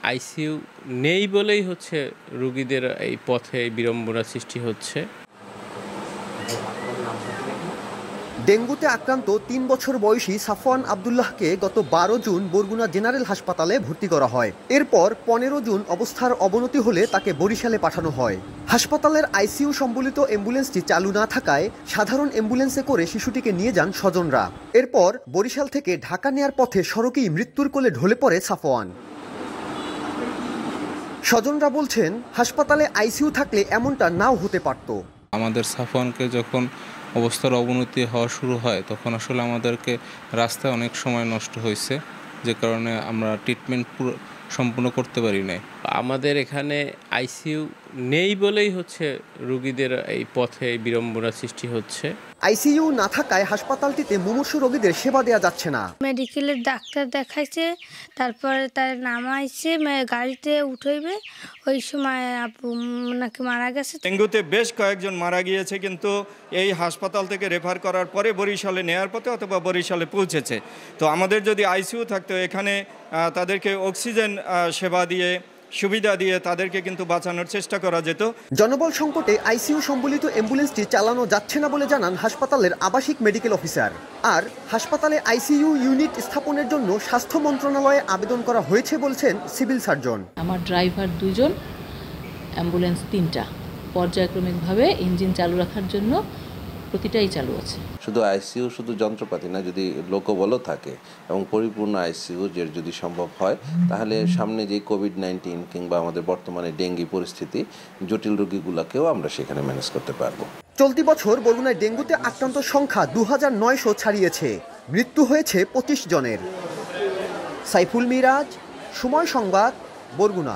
ICU নেই বলেই হচ্ছে রোগীদের এই পথে বিড়ম্বনা সৃষ্টি হচ্ছে। ডেঙ্গুতে আক্রান্ত ৩ বছর বয়সী সাফওয়ান আব্দুল্লাহকে গত ১২ জুন বরগুনা জেনারেল হাসপাতালে ভর্তি করা হয়। এরপর ১৫ জুন অবস্থার অবনতি হলে তাকে বরিশালে পাঠানো হয়। হাসপাতালের আইসিইউ সম্বলিত অ্যাম্বুলেন্সটি চালু না থাকায় সাধারণ অ্যাম্বুলেন্সে করে শিশুটিকে নিয়ে যান স্বজনরা। এরপর বরিশাল থেকে ঢাকা নেয়ার পথে সড়কেই মৃত্যুর কোলে ঢলে পড়ে সাফওয়ান। স্বজনরা বলছেন, হাসপাতালে আইসিইউ থাকলে এমনটা নাও হতে পারত। আমাদের সাফওয়ানকে যখন অবস্থার অবনতি হওয়া শুরু হয় তখন আসলে আমাদেরকে রাস্তায় অনেক সময় নষ্ট হয়েছে, যে কারণে আমরা ট্রিটমেন্ট সম্পূর্ণ করতে পারি নাই। আমাদের এখানে আইসিইউ নেই বলেই হচ্ছে রোগীদের এই পথে বিড়ম্বনা সৃষ্টি হচ্ছে। আইসিইউ না থাকায় হাসপাতালটিতে মুমূর্ষু রোগীদের সেবা দেওয়া যাচ্ছে না। মেডিকেলের ডাক্তার দেখাইছে, তারপরে তার নামাইছে, গাড়িতে উঠাইবে, ওই সময় আপু নাকি মারা গেছে। ডেঙ্গুতে বেশ কয়েকজন মারা গিয়েছে, কিন্তু এই হাসপাতাল থেকে রেফার করার পরে বরিশালে নেয়ার পথে অথবা বরিশালে পৌঁছেছে। তো আমাদের যদি আইসিইউ থাকতো এখানে তাদেরকে অক্সিজেন সেবা দিয়ে সুবিধা দিয়ে তাদেরকে কিন্তু বাঁচানোর চেষ্টা করা যেত। জনবল সংকটে আইসিইউ সম্বলিত অ্যাম্বুলেন্সটি চালানো যাচ্ছে না বলে জানান হাসপাতালের আবাসিক মেডিকেল অফিসার। আর হাসপাতালে আইসিইউ ইউনিট স্থাপনের জন্য স্বাস্থ্য মন্ত্রণালয়ে আবেদন করা হয়েছে বলছেন সিভিল সার্জন। আমার ড্রাইভার 2 জন, অ্যাম্বুলেন্স 3টা, পর্যায়ক্রমিকভাবে ইঞ্জিন চালু রাখার জন্য প্রতিটাই চালু আছে। শুধু আইসিইউ শুধু যন্ত্রপাতি না, যদি লোকবলও থাকে এবং পরিপূর্ণ আইসিইউ যে যদি সম্ভব হয়, তাহলে সামনে যে কোভিড-19 কিংবা আমাদের বর্তমানে ডেঙ্গি পরিস্থিতি, জটিল রোগীগুলোকেও আমরা সেখানে ম্যানেজ করতে পারবো। চলতি বছর বরগুনায় ডেঙ্গুতে আক্রান্ত সংখ্যা 2900 ছাড়িয়েছে। মৃত্যু হয়েছে 25 জনের। সাইফুল মিরাজ, সময় সংবাদ, বরগুনা।